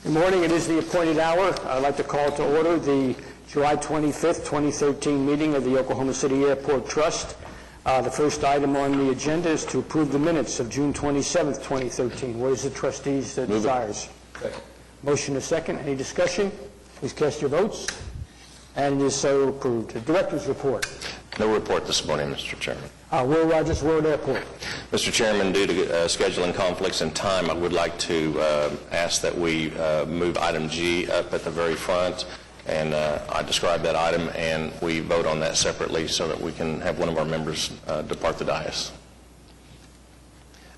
Good morning. It is the appointed hour. I'd like to call to order the July 25th, 2013 meeting of the Oklahoma City Airport Trust. The first item on the agenda is to approve the minutes of June 27th, 2013. What is the trustees' desires? Second. Motion is second. Any discussion? Please cast your votes. And it is so approved. The director's report. No report this morning, Mr. Chairman. Will Rogers World Airport. Mr. Chairman, due to scheduling conflicts and time, I would like to ask that we move item G up at the very front, and I describe that item, and we vote on that separately so that we can have one of our members depart the dais.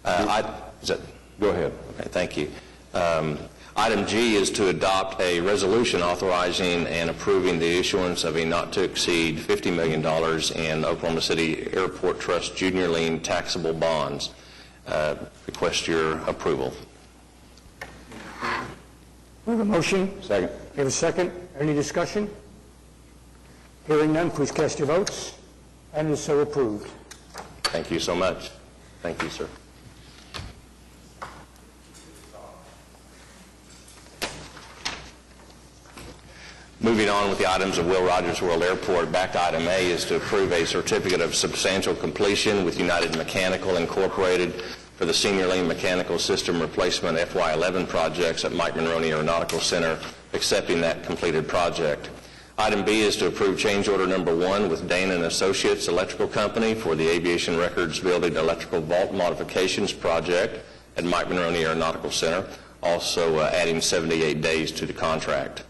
Go ahead. Okay, thank you. Item G is to adopt a resolution authorizing and approving the issuance of a not-to-exceed $50 million in Oklahoma City Airport Trust junior lien taxable bonds. Request your approval. We have a motion. Second. We have a second. Any discussion? Hearing none, please cast your votes. And it is so approved. Thank you so much. Thank you, sir. Moving on with the items of Will Rogers World Airport, back to item A is to approve a certificate of substantial completion with United Mechanical Incorporated for the senior lane mechanical system replacement FY11 projects at Mike Monroney Aeronautical Center, accepting that completed project. Item B is to approve change order number 1 with Dane & Associates Electrical Company for the Aviation Records Building Electrical Vault Modifications project at Mike Monroney Aeronautical Center, also adding 78 days to the contract.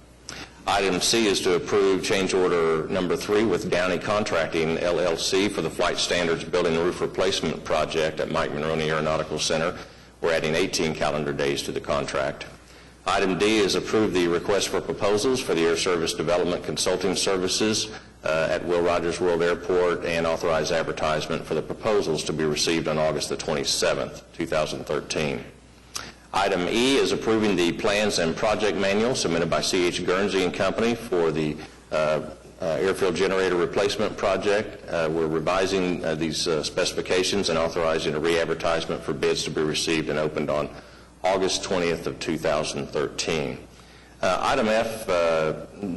Item C is to approve change order number 3 with Downey Contracting, LLC for the Flight Standards Building Roof Replacement project at Mike Monroney Aeronautical Center. We're adding 18 calendar days to the contract. Item D is approve the request for proposals for the Air Service Development Consulting Services at Will Rogers World Airport and authorize advertisement for the proposals to be received on August the 27th, 2013. Item E is approving the plans and project manual submitted by C.H. Guernsey and Company for the airfield generator replacement project. We're revising these specifications and authorizing a re-advertisement for bids to be received and opened on August 20th of 2013. Item F,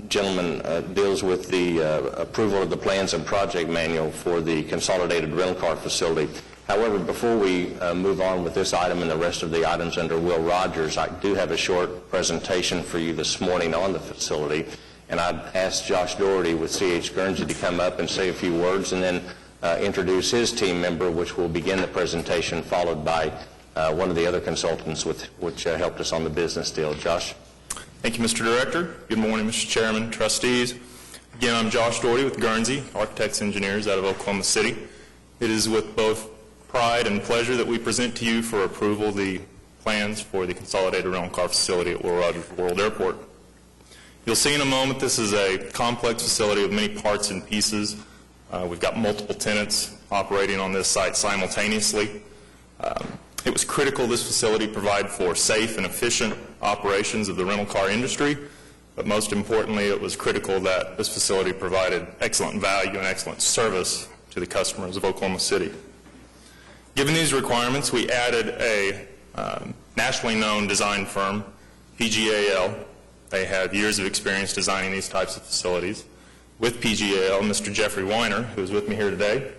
gentlemen, deals with the approval of the plans and project manual for the consolidated rental car facility. However, before we move on with this item and the rest of the items under Will Rogers, I do have a short presentation for you this morning on the facility, and I'd ask Josh Doherty with C.H. Guernsey to come up and say a few words and then introduce his team member, which will begin the presentation, followed by one of the other consultants which helped us on the business deal. Josh? Thank you, Mr. Director. Good morning, Mr. Chairman, trustees. Again, I'm Josh Doherty with Guernsey, Architects Engineers out of Oklahoma City. It is with both pride and pleasure that we present to you for approval the plans for the consolidated rental car facility at Will Rogers World Airport. You'll see in a moment this is a complex facility with many parts and pieces. We've got multiple tenants operating on this site simultaneously. It was critical this facility provide for safe and efficient operations of the rental car industry, but most importantly it was critical that this facility provided excellent value and excellent service to the customers of Oklahoma City. Given these requirements, we added a nationally known design firm, PGAL. They have years of experience designing these types of facilities. With PGAL, Mr. Jeffrey Weiner, who is with me here today,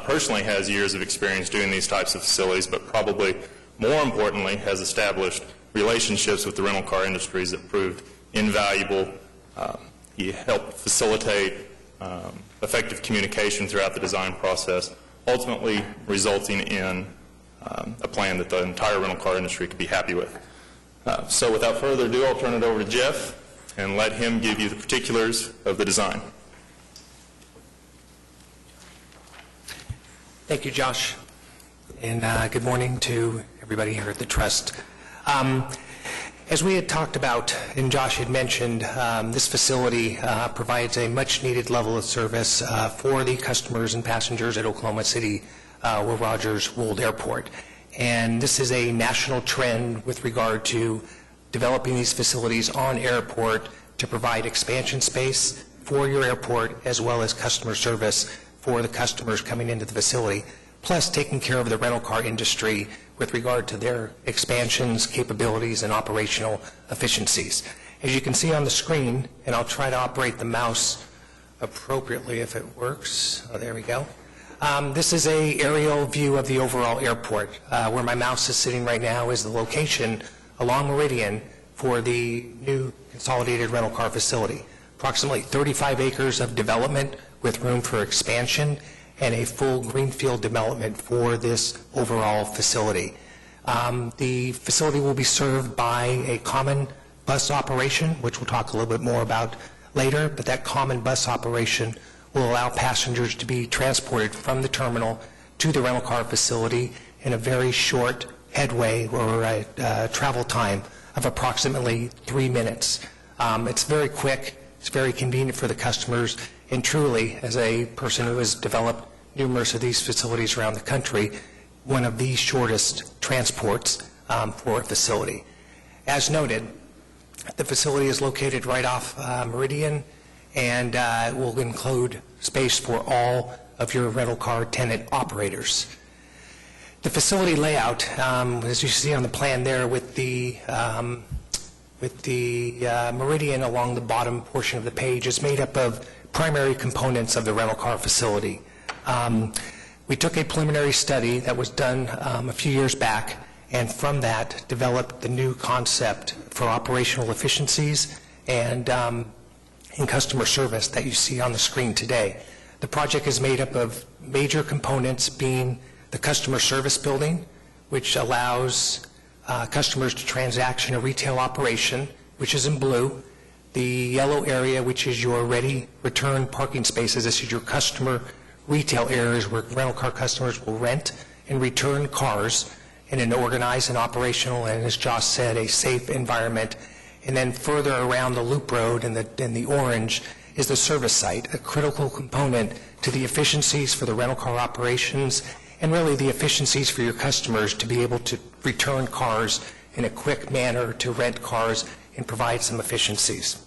personally has years of experience doing these types of facilities, but probably more importantly has established relationships with the rental car industries that proved invaluable. He helped facilitate effective communication throughout the design process, ultimately resulting in a plan that the entire rental car industry could be happy with. So without further ado, I'll turn it over to Jeff and let him give you the particulars of the design. Thank you, Josh, and good morning to everybody here at the Trust. As we had talked about, and Josh had mentioned, this facility provides a much-needed level of service for the customers and passengers at Oklahoma City Will Rogers World Airport. And this is a national trend with regard to developing these facilities on airport to provide expansion space for your airport as well as customer service for the customers coming into the facility, plus taking care of the rental car industry with regard to their expansions, capabilities, and operational efficiencies. As you can see on the screen, and I'll try to operate the mouse appropriately if it works. Oh, there we go. This is an aerial view of the overall airport. Where my mouse is sitting right now is the location along Meridian for the new consolidated rental car facility. Approximately 35 acres of development with room for expansion and a full greenfield development for this overall facility. The facility will be served by a common bus operation, which we'll talk a little bit more about later, but that common bus operation will allow passengers to be transported from the terminal to the rental car facility in a very short headway or a travel time of approximately 3 minutes. It's very quick, it's very convenient for the customers, and truly, as a person who has developed numerous of these facilities around the country, one of the shortest transports for a facility. As noted, the facility is located right off Meridian, and it will include space for all of your rental car tenant operators. The facility layout, as you see on the plan there with the Meridian along the bottom portion of the page, is made up of primary components of the rental car facility. We took a preliminary study that was done a few years back, and from that developed the new concept for operational efficiencies and in customer service that you see on the screen today. The project is made up of major components being the customer service building, which allows customers to transact in a retail operation, which is in blue. The yellow area, which is your ready return parking spaces, this is your customer retail areas where rental car customers will rent and return cars in an organized and operational, and as Josh said, a safe environment. And then further around the loop road in the orange is the service site, a critical component to the efficiencies for the rental car operations and really the efficiencies for your customers to be able to return cars in a quick manner, to rent cars and provide some efficiencies.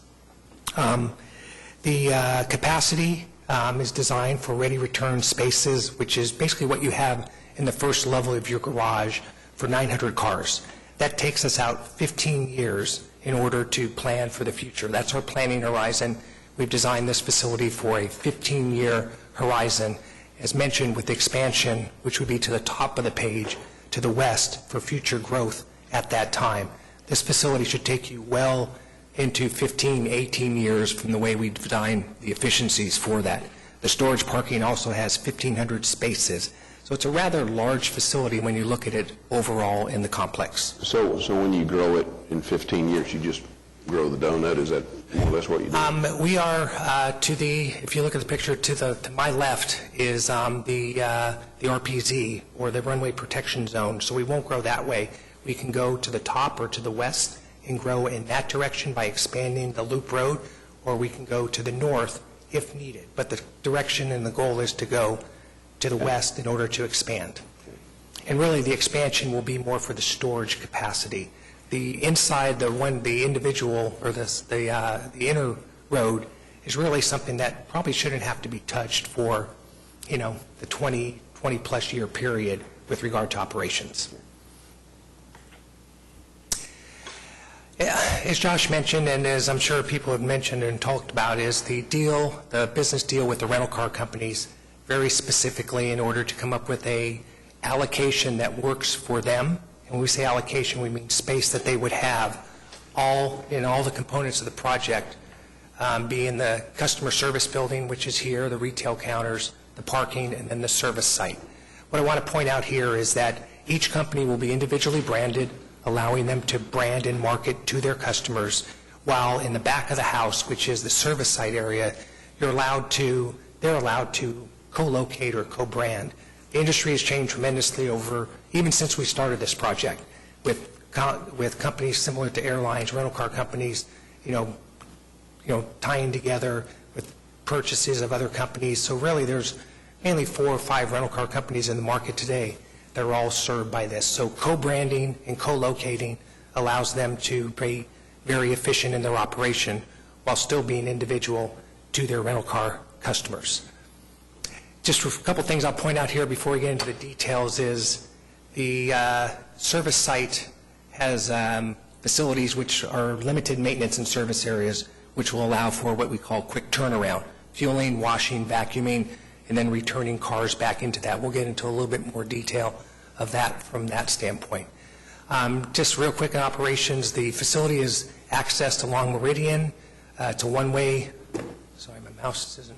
The capacity is designed for ready return spaces, which is basically what you have in the first level of your garage for 900 cars. That takes us out 15 years in order to plan for the future. That's our planning horizon. We've designed this facility for a 15-year horizon, as mentioned, with expansion, which would be to the top of the page, to the west for future growth at that time. This facility should take you well into 15, 18 years from the way we design the efficiencies for that. The storage parking also has 1,500 spaces. So it's a rather large facility when you look at it overall in the complex. So when you grow it in 15 years, you just grow the donut? Is that more or less what you do? We are if you look at the picture, to my left is the RPZ, or the runway protection zone, so we won't grow that way. We can go to the top or to the west and grow in that direction by expanding the loop road, or we can go to the north if needed. But the direction and the goal is to go to the west in order to expand. And really the expansion will be more for the storage capacity. The inside, the individual, or the inner road is really something that probably shouldn't have to be touched for, the 20 plus year period with regard to operations. As Josh mentioned, and as I'm sure people have mentioned and talked about, is the business deal with the rental car companies, very specifically in order to come up with a allocation that works for them. And when we say allocation, we mean space that they would have all the components of the project, being the customer service building, which is here, the retail counters, the parking, and then the service site. What I want to point out here is that each company will be individually branded, allowing them to brand and market to their customers, while in the back of the house, which is the service site area, they're allowed to co-locate or co-brand. The industry has changed tremendously even since we started this project, with companies similar to airlines, rental car companies, tying together with purchases of other companies. So really there's mainly 4 or 5 rental car companies in the market today that are all served by this. So co-branding and co-locating allows them to be very efficient in their operation while still being individual to their rental car customers. Just a couple things I'll point out here before we get into the details is The service site has facilities which are limited maintenance and service areas, which will allow for what we call quick turnaround, fueling, washing, vacuuming, and then returning cars back into that. We'll get into a little bit more detail of that from that standpoint. Just real quick on operations, the facility is accessed along Meridian. It's a one-way, sorry, my mouse isn't.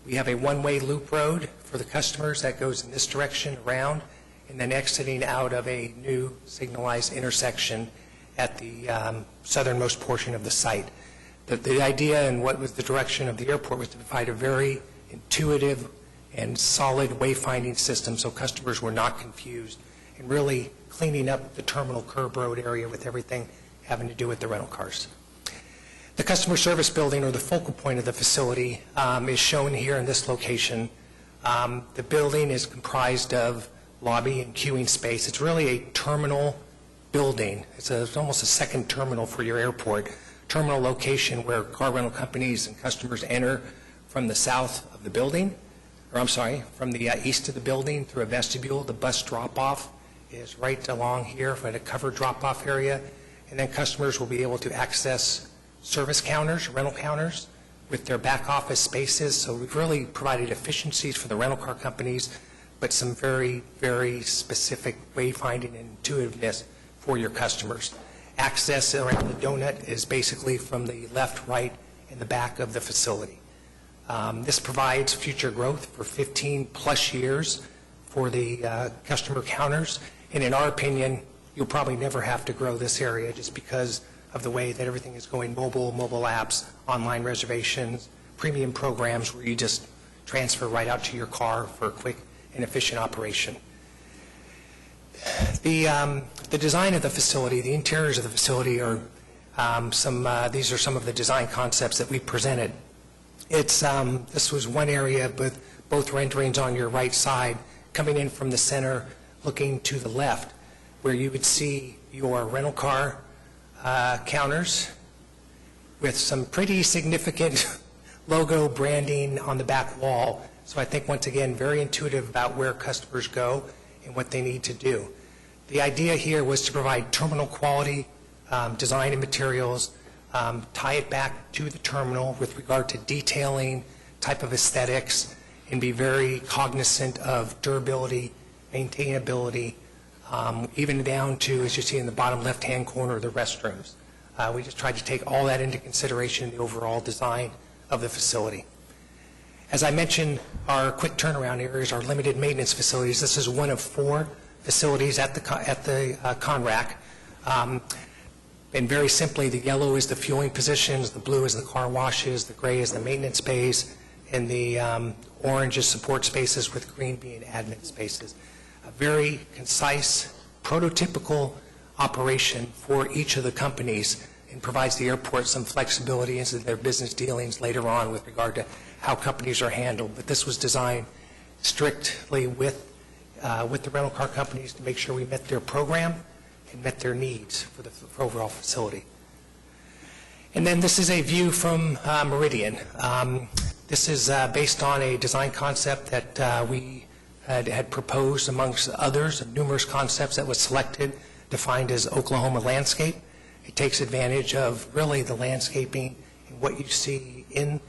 We have a one-way loop road for the customers that goes in this direction around, and then exiting out of a new signalized intersection at the southernmost portion of the site. The idea and what was the direction of the airport was to provide a very intuitive and solid wayfinding system so customers were not confused, and really cleaning up the terminal curb road area with everything having to do with the rental cars. The customer service building, or the focal point of the facility, is shown here in this location. The building is comprised of lobby and queuing space. It's really a terminal building. It's almost a second terminal for your airport. Terminal location where car rental companies and customers enter from the south of the building, or I'm sorry, from the east of the building through a vestibule. The bus drop-off is right along here for the covered drop-off area, and then customers will be able to access service counters, rental counters, with their back office spaces. So we've really provided efficiencies for the rental car companies, but some very, very specific wayfinding and intuitiveness for your customers. Access around the donut is basically from the left, right, and the back of the facility. This provides future growth for 15-plus years for the customer counters, and in our opinion, you'll probably never have to grow this area just because of the way that everything is going mobile apps, online reservations, premium programs where you just transfer right out to your car for a quick and efficient operation. The design of the facility, the interiors of the facility are these are some of the design concepts that we presented. This was one area with both renderings on your right side, coming in from the center, looking to the left, where you would see your rental car counters with some pretty significant logo branding on the back wall. So I think, once again, very intuitive about where customers go and what they need to do. The idea here was to provide terminal quality design and materials, tie it back to the terminal with regard to detailing, type of aesthetics, and be very cognizant of durability, maintainability, even down to, as you see in the bottom left-hand corner, the restrooms. We just tried to take all that into consideration in the overall design of the facility. As I mentioned, our quick turnaround areas are limited maintenance facilities. This is one of 4 facilities at the CONRAC. And very simply, the yellow is the fueling positions, the blue is the car washes, the gray is the maintenance bays, and the orange is support spaces, with green being admin spaces. A very concise, prototypical operation for each of the companies, and provides the airport some flexibility into their business dealings later on with regard to how companies are handled. But this was designed strictly with the rental car companies to make sure we met their program and met their needs for the overall facility. And then this is a view from Meridian. This is based on a design concept that we had proposed amongst others, numerous concepts that was selected, defined as Oklahoma landscape. It takes advantage of really the landscaping and what you see in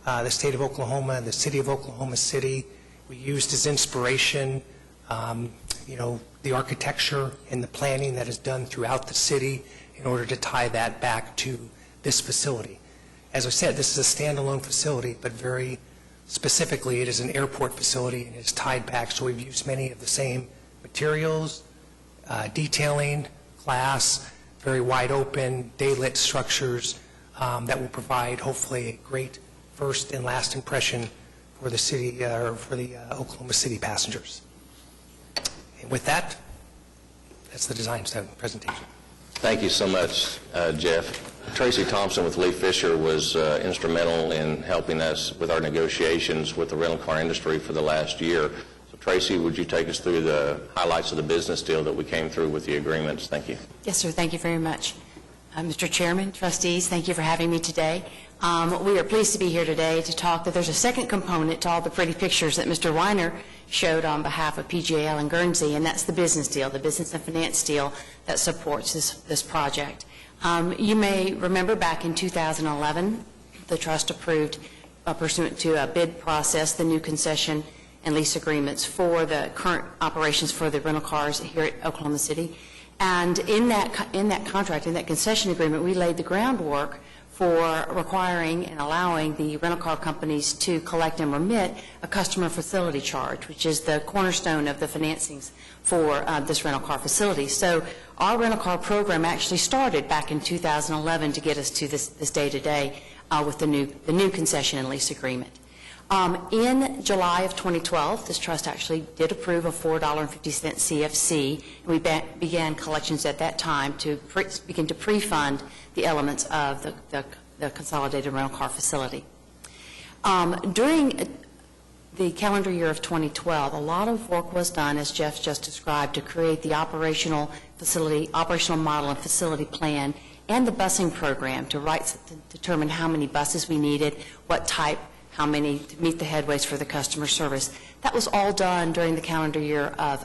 the state of Oklahoma and the city of Oklahoma City. We used as inspiration, the architecture and the planning that is done throughout the city in order to tie that back to this facility. As I said, this is a standalone facility, but very specifically it is an airport facility and it's tied back, so we've used many of the same materials, detailing, glass, very wide open, day-lit structures that will provide hopefully a great first and last impression for the city, or for the Oklahoma City passengers. And with that, that's the design presentation. Thank you so much, Jeff. Tracy Thompson with Lee Fisher was instrumental in helping us with our negotiations with the rental car industry for the last year. So Tracy, would you take us through the highlights of the business deal that we came through with the agreements? Thank you. Yes, sir. Thank you very much. Mr. Chairman, trustees, thank you for having me today. We are pleased to be here today to talk that there's a second component to all the pretty pictures that Mr. Weiner showed on behalf of PGL and Guernsey, and that's the business deal, the business and finance deal that supports this project. You may remember back in 2011, the trust approved, pursuant to a bid process, the new concession and lease agreements for the current operations for the rental cars here at Oklahoma City. And in that contract, in that concession agreement, we laid the groundwork for requiring and allowing the rental car companies to collect and remit a customer facility charge, which is the cornerstone of the financings for this rental car facility. So our rental car program actually started back in 2011 to get us to this day today with the new concession and lease agreement. In July of 2012, this trust actually did approve a $4.50 CFC. We began collections at that time to begin to pre-fund the elements of the consolidated rental car facility. During the calendar year of 2012, a lot of work was done, as Jeff just described, to create the operational model and facility plan and the busing program to determine how many buses we needed, what type, how many to meet the headways for the customer service. That was all done during the calendar year of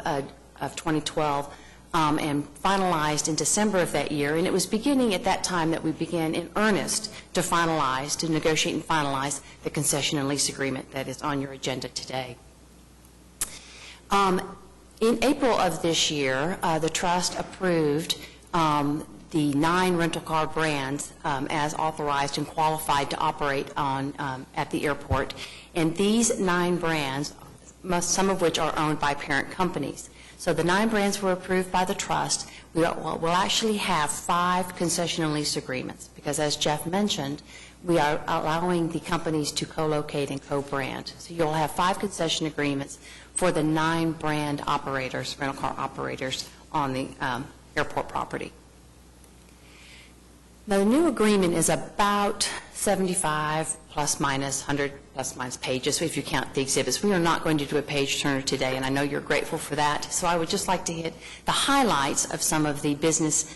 2012 and finalized in December of that year. And it was beginning at that time that we began in earnest to negotiate and finalize the concession and lease agreement that is on your agenda today. In April of this year, the trust approved the 9 rental car brands as authorized and qualified to operate at the airport. And these 9 brands, some of which are owned by parent companies. So the 9 brands were approved by the trust. We'll actually have 5 concession and lease agreements because, as Jeff mentioned, we are allowing the companies to co-locate and co-brand. So you'll have 5 concession agreements for the 9 brand operators, rental car operators on the airport property. Now, the new agreement is about 75 plus minus 100 plus minus pages, if you count the exhibits. We are not going to do a page turner today, and I know you're grateful for that. So I would just like to hit the highlights of some of the business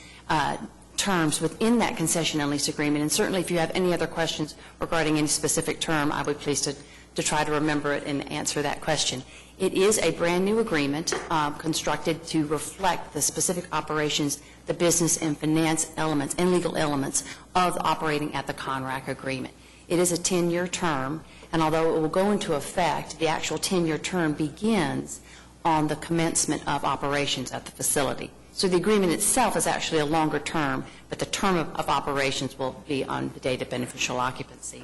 terms within that concession and lease agreement. And certainly if you have any other questions regarding any specific term, I would be pleased to try to remember it and answer that question. It is a brand new agreement constructed to reflect the specific operations, the business and finance elements and legal elements of operating at the CONRAC agreement. It is a 10-year term, and although it will go into effect, the actual 10-year term begins on the commencement of operations at the facility. So the agreement itself is actually a longer term, but the term of operations will be on the date of beneficial occupancy.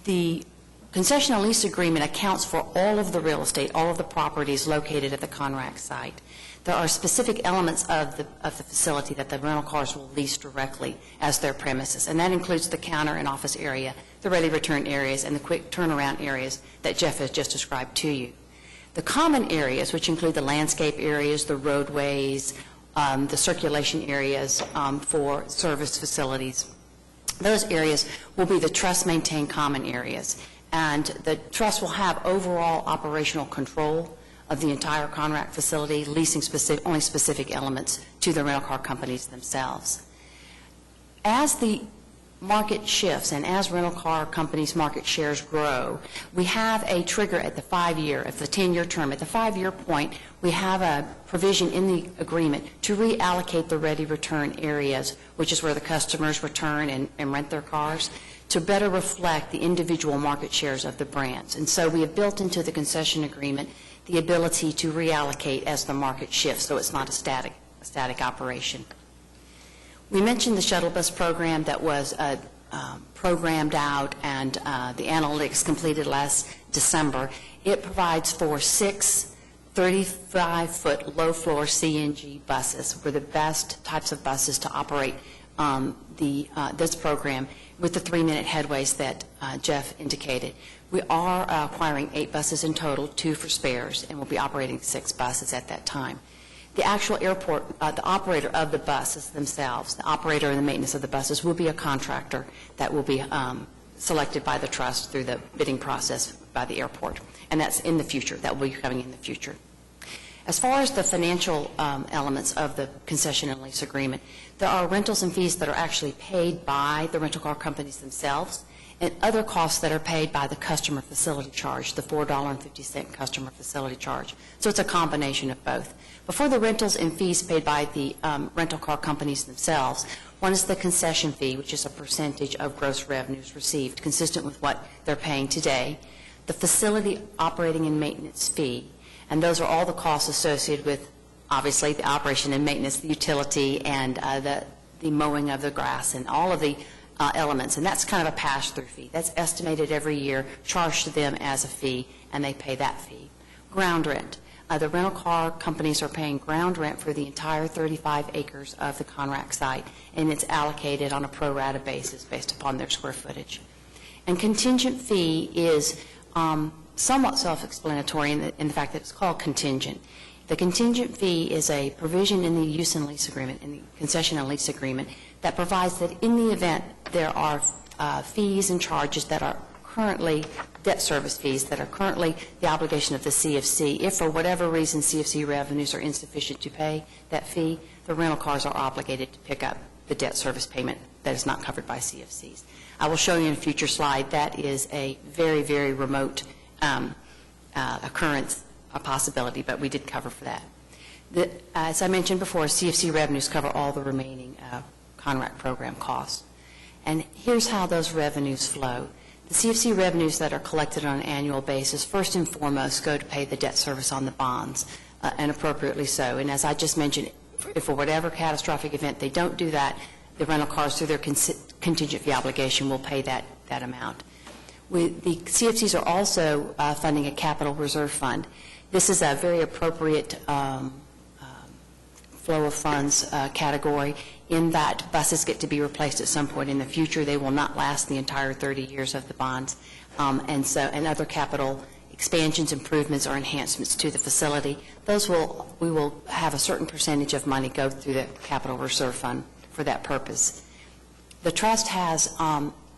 The concession and lease agreement accounts for all of the real estate, all of the properties located at the CONRAC site. There are specific elements of the facility that the rental cars will lease directly as their premises, and that includes the counter and office area, the ready return areas, and the quick turnaround areas that Jeff has just described to you. The common areas, which include the landscape areas, the roadways, the circulation areas for service facilities, those areas will be the trust-maintained common areas. And the trust will have overall operational control of the entire CONRAC facility, leasing only specific elements to the rental car companies themselves. As the market shifts and as rental car companies' market shares grow, we have a trigger at the 5-year, at the 10-year term. At the 5-year point, we have a provision in the agreement to reallocate the ready return areas, which is where the customers return and rent their cars, to better reflect the individual market shares of the brands. And so we have built into the concession agreement the ability to reallocate as the market shifts, so it's not a static operation. We mentioned the shuttle bus program that was programmed out and the analytics completed last December. It provides for 6 35-foot low-floor CNG buses. We're the best types of buses to operate this program with the 3-minute headways that Jeff indicated. We are acquiring 8 buses in total, 2 for spares, and we'll be operating 6 buses at that time. The actual airport, the operator of the buses themselves, the operator and the maintenance of the buses will be a contractor that will be selected by the trust through the bidding process by the airport. And that's in the future. That will be coming in the future. As far as the financial elements of the concession and lease agreement, there are rentals and fees that are actually paid by the rental car companies themselves, and other costs that are paid by the customer facility charge, the $4.50 customer facility charge. So it's a combination of both. Before the rentals and fees paid by the rental car companies themselves, one is the concession fee, which is a percentage of gross revenues received, consistent with what they're paying today. The facility operating and maintenance fee, and those are all the costs associated with, obviously, the operation and maintenance, the utility, and the mowing of the grass, and all of the elements. And that's kind of a pass-through fee. That's estimated every year, charged to them as a fee, and they pay that fee. Ground rent. The rental car companies are paying ground rent for the entire 35 acres of the Conrack site, and it's allocated on a pro rata basis based upon their square footage. And contingent fee is somewhat self-explanatory in the fact that it's called contingent. The contingent fee is a provision in the use and lease agreement, in the concession and lease agreement, that provides that in the event there are fees and charges that are currently debt service fees that are currently the obligation of the CFC, if for whatever reason CFC revenues are insufficient to pay that fee, the rental cars are obligated to pick up the debt service payment that is not covered by CFCs. I will show you in a future slide that is a very, very remote occurrence, a possibility, but we did cover for that. As I mentioned before, CFC revenues cover all the remaining Conrack program costs. And here's how those revenues flow. The CFC revenues that are collected on an annual basis, first and foremost, go to pay the debt service on the bonds, and appropriately so. And as I just mentioned, if for whatever catastrophic event they don't do that, the rental cars, through their contingent fee obligation, will pay that amount. The CFCs are also funding a capital reserve fund. This is a very appropriate flow of funds category, in that buses get to be replaced at some point in the future. They will not last the entire 30 years of the bonds, and other capital expansions, improvements, or enhancements to the facility. We will have a certain percentage of money go through the capital reserve fund for that purpose. The trust has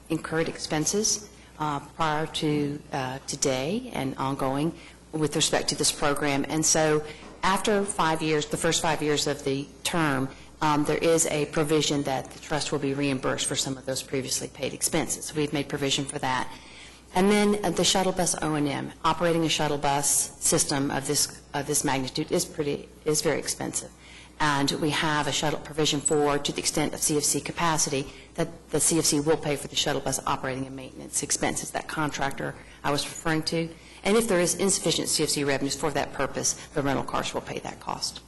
incurred expenses prior to today and ongoing with respect to this program, and so after 5 years, the first 5 years of the term, there is a provision that the trust will be reimbursed for some of those previously paid expenses. We've made provision for that. And then the shuttle bus O&M. Operating a shuttle bus system of this magnitude is very expensive. And we have a shuttle provision for, to the extent of CFC capacity, that the CFC will pay for the shuttle bus operating and maintenance expenses, that contractor I was referring to. And if there is insufficient CFC revenues for that purpose, the rental cars will pay that cost.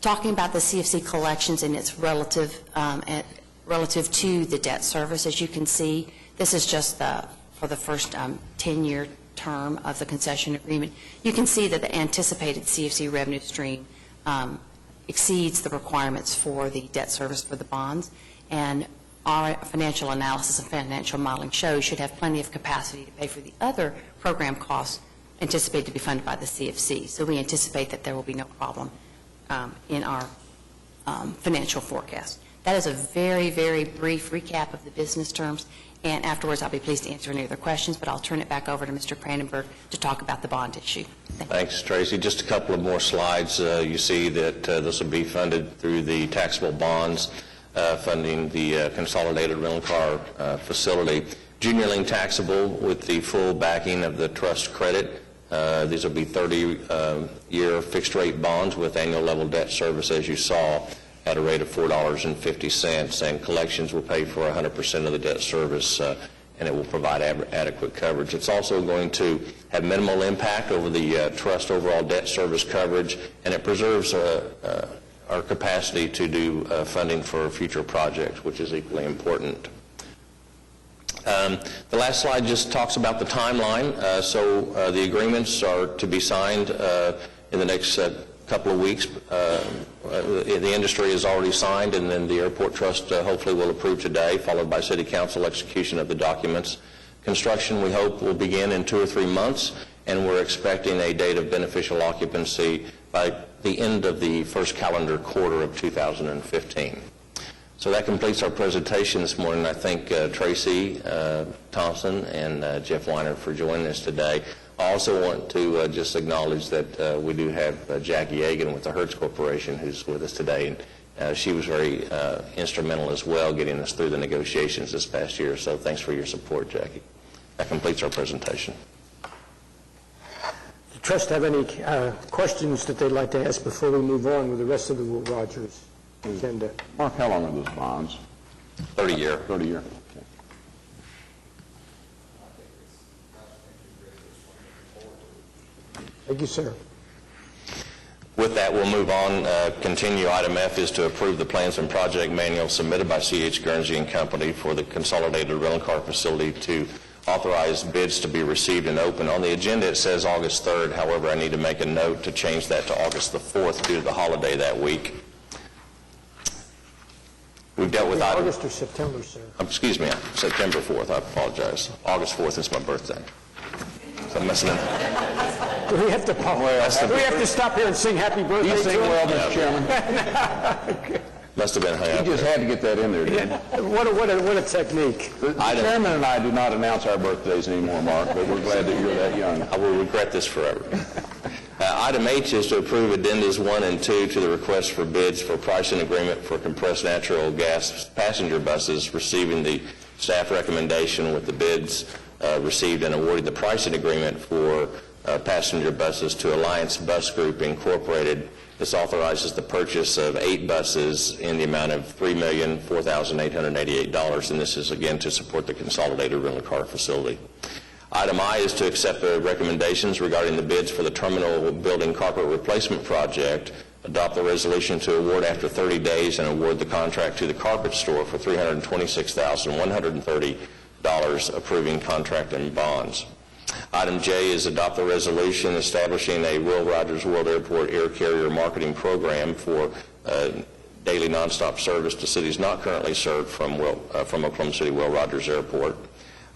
Talking about the CFC collections and its relative to the debt service, as you can see, this is just for the first 10-year term of the concession agreement. You can see that the anticipated CFC revenue stream exceeds the requirements for the debt service for the bonds, and our financial analysis and financial modeling shows should have plenty of capacity to pay for the other program costs anticipated to be funded by the CFC. So we anticipate that there will be no problem in our financial forecast. That is a very, very brief recap of the business terms, and afterwards I'll be pleased to answer any other questions, but I'll turn it back over to Mr. Brandenburg to talk about the bond issue. Thanks, Tracy. Just a couple of more slides. You see that this will be funded through the taxable bonds, funding the consolidated rental car facility. Junior lien taxable with the full backing of the trust credit. These will be 30-year fixed-rate bonds with annual level debt service, as you saw, at a rate of $4.50, and collections will pay for 100% of the debt service, and it will provide adequate coverage. It's also going to have minimal impact over the trust overall debt service coverage, and it preserves our capacity to do funding for future projects, which is equally important. The last slide just talks about the timeline. So the agreements are to be signed in the next couple of weeks. The industry is already signed, and then the Airport Trust hopefully will approve today, followed by City Council execution of the documents. Construction, we hope, will begin in 2 or 3 months, and we're expecting a date of beneficial occupancy by the end of the first calendar quarter of 2015. So that completes our presentation this morning. I thank Tracy Thompson and Jeff Weiner for joining us today. I also want to just acknowledge that we do have Jackie Agan with the Hertz Corporation who's with us today. And she was very instrumental as well getting us through the negotiations this past year. So thanks for your support, Jackie. That completes our presentation. Does the trust have any questions that they'd like to ask before we move on with the rest of the Will Rogers agenda? Mark, how long are those bonds? 30-year. 30-year. Okay. Thank you, sir. With that, we'll move on. Continue. Item F is to approve the plans and project manual submitted by C.H. Guernsey and Company for the consolidated rental car facility to authorize bids to be received and open. On the agenda, it says August 3rd. However, I need to make a note to change that to August the 4th due to the holiday that week. We've dealt with items... August or September, sir? Excuse me, September 4th. I apologize. August 4th is my birthday. So I'm messing up. Do we have to, do we have to stop here and sing happy birthday to him? You sing well, Mr. Chairman. Must have been hung up You just there. had to get that in there, didn't you? What a technique. The chairman and I do not announce our birthdays anymore, Mark, but we're glad that you're that young. I will regret this forever. Item H is to approve addendas 1 and 2 to the request for bids for pricing agreement for compressed natural gas passenger buses, receiving the staff recommendation with the bids received and awarding the pricing agreement for passenger buses to Alliance Bus Group Incorporated. This authorizes the purchase of 8 buses in the amount of $3,004,888, and this is again to support the consolidated rental car facility. Item I is to accept the recommendations regarding the bids for the terminal building carpet replacement project, adopt the resolution to award after 30 days, and award the contract to the carpet store for $326,130, approving contract and bonds. Item J is adopt the resolution establishing a Will Rogers World Airport air carrier marketing program for daily nonstop service to cities not currently served from Oklahoma City Will Rogers Airport.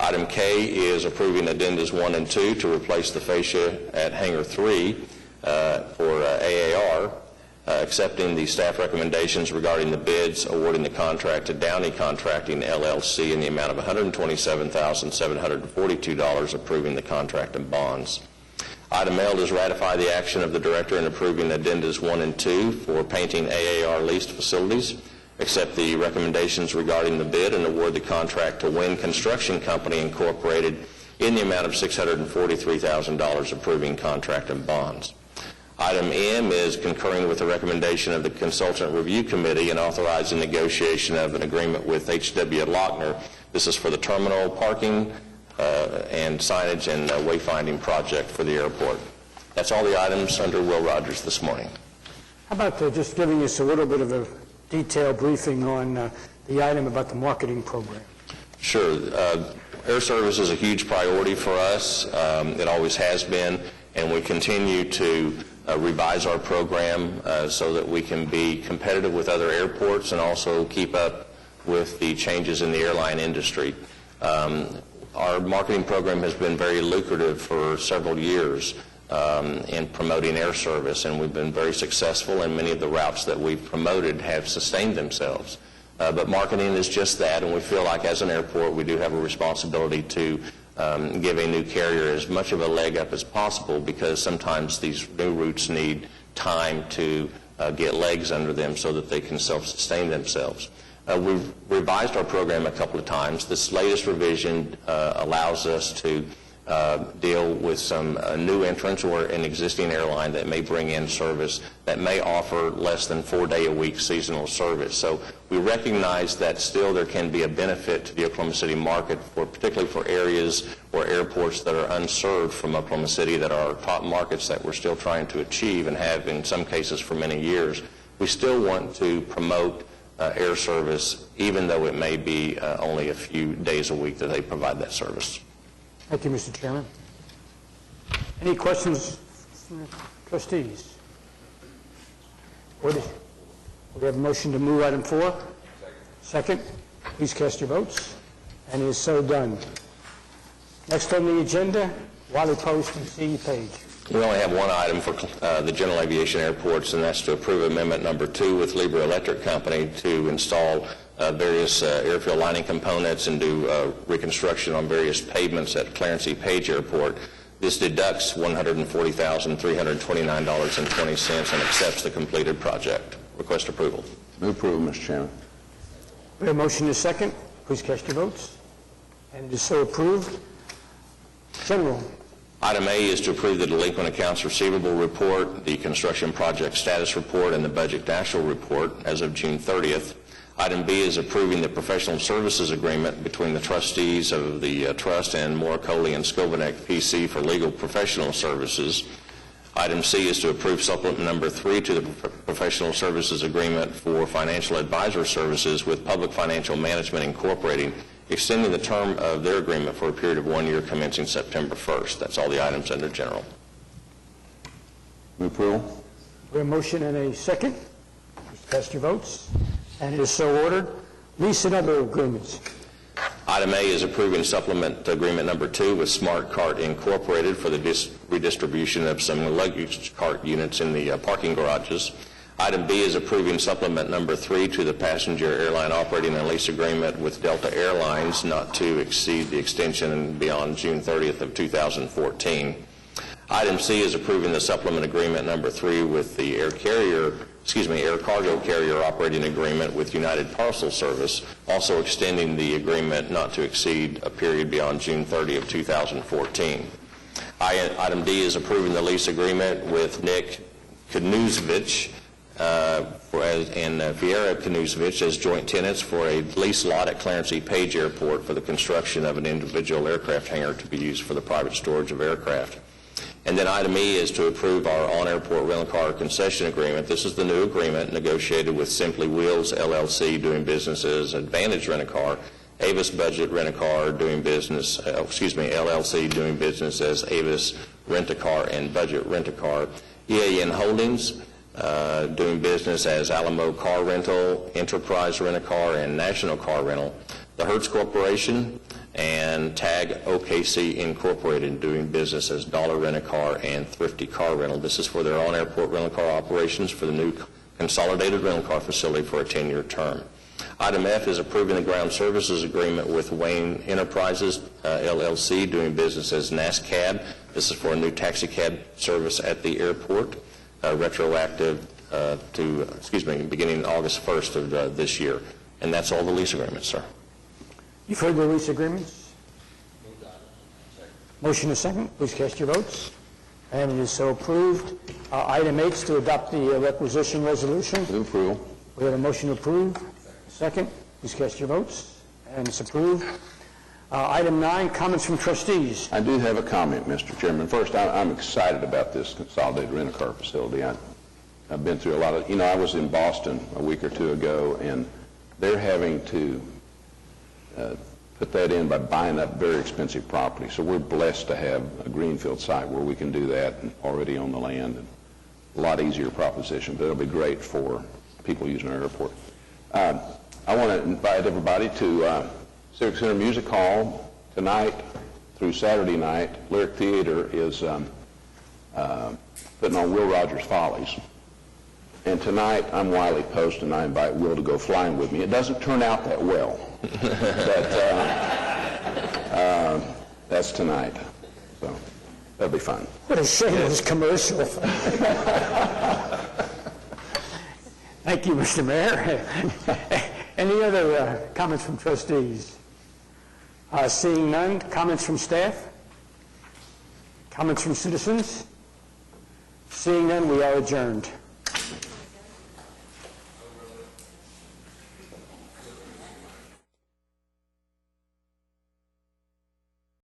Item K is approving addendas 1 and 2 to replace the fascia at Hangar 3 for AAR, accepting the staff recommendations regarding the bids, awarding the contract to Downey Contracting, LLC in the amount of $127,742, approving the contract and bonds. Item L is ratify the action of the Director in approving addendas 1 and 2 for painting AAR leased facilities, accept the recommendations regarding the bid, and award the contract to Wynn Construction Company, Incorporated, in the amount of $643,000, approving contract and bonds. Item M is concurring with the recommendation of the Consultant Review Committee and authorizing negotiation of an agreement with H.W. Lochner. This is for the terminal parking and signage and wayfinding project for the airport. That's all the items under Will Rogers this morning. How about just giving us a little bit of a detailed briefing on the item about the marketing program? Sure. Air service is a huge priority for us. It always has been, and we continue to revise our program so that we can be competitive with other airports and also keep up with the changes in the airline industry. Our marketing program has been very lucrative for several years in promoting air service, and we've been very successful, and many of the routes that we've promoted have sustained themselves. But marketing is just that, and we feel like as an airport we do have a responsibility to give a new carrier as much of a leg up as possible, because sometimes these new routes need time to get legs under them so that they can self-sustain themselves. We've revised our program a couple of times. This latest revision allows us to deal with some new entrants or an existing airline that may bring in service that may offer less than 4-day-a-week seasonal service. So we recognize that still there can be a benefit to the Oklahoma City market, particularly for areas or airports that are unserved from Oklahoma City, that are top markets that we're still trying to achieve and have in some cases for many years. We still want to promote air service, even though it may be only a few days a week that they provide that service. Thank you, Mr. Chairman. Any questions from the trustees? We have a motion to move item 4. Second. Please cast your votes. And it is so done. Next on the agenda, Wiley Post and C. Page. We only have one item for the general aviation airports, and that's to approve amendment number 2 with Libra Electric Company to install various airfield lining components and do reconstruction on various pavements at Clarence E. Page Airport. This deducts $140,329.20 and accepts the completed project. Request approval. Move approval, Mr. Chairman. We have a motion and a second. Please cast your votes. And it is so approved. General. Item A is to approve the delinquent accounts receivable report, the construction project status report, and the budget actual report as of June 30th. Item B is approving the professional services agreement between the trustees of the trust and Moricoli and Skovanec PC for legal professional services. Item C is to approve supplement number 3 to the professional services agreement for financial advisor services with Public Financial Management Incorporated, extending the term of their agreement for a period of 1 year commencing September 1st. That's all the items under general. Move approval. We have a motion and a second. Please cast your votes. And it is so ordered. Lease and other agreements. Item A is approving supplement agreement number 2 with Smart Cart Incorporated for the redistribution of some luggage cart units in the parking garages. Item B is approving supplement number 3 to the passenger airline operating and lease agreement with Delta Airlines not to exceed the extension beyond June 30th of 2014. Item C is approving the supplement agreement number 3 with the air cargo carrier operating agreement with United Parcel Service, also extending the agreement not to exceed a period beyond June 30 of 2014. Item D is approving the lease agreement with Nick Knuzevich and Viera Knuzevich as joint tenants for a lease lot at Clarence E. Page Airport for the construction of an individual aircraft hangar to be used for the private storage of aircraft. And then item E is to approve our on-airport rental car concession agreement. This is the new agreement negotiated with Simply Wheels LLC doing business as Advantage Rent-A-Car, Avis Budget Rent-A-Car doing business, LLC doing business as Avis Rent-A-Car and Budget Rent-A-Car, EAN Holdings doing business as Alamo Car Rental, Enterprise Rent-A-Car, and National Car Rental, the Hertz Corporation, and TAG OKC Incorporated doing business as Dollar Rent-A-Car and Thrifty Car Rental. This is for their on-airport rental car operations for the new consolidated rental car facility for a 10-year term. Item F is approving the ground services agreement with Wayne Enterprises LLC doing business as NASCAB. This is for a new taxi cab service at the airport, retroactive beginning August 1st of this year. And that's all the lease agreements, sir. You've heard the lease agreements. Motion and second. Please cast your votes. And it is so approved. Item H to adopt the requisition resolution. Move approval. We have a motion to approve. Second. Please cast your votes. And it's approved. Item 9, comments from trustees. I do have a comment, Mr. Chairman. First, I'm excited about this consolidated rent-a-car facility. I've been through a lot of, I was in Boston a week or two ago, and they're having to put that in by buying up very expensive property. So we're blessed to have a greenfield site where we can do that and already on the land. And a lot easier proposition, but it'll be great for people using our airport. I want to invite everybody to Civic Center Music Hall tonight through Saturday night. Lyric Theater is putting on Will Rogers Follies. And tonight, I'm Wiley Post, and I invite Will to go flying with me. It doesn't turn out that well, but that's tonight. So that'll be fun. What a shameless commercial. Thank you, Mr. Mayor. Any other comments from trustees? Seeing none, comments from staff? Comments from citizens? Seeing none, we are adjourned.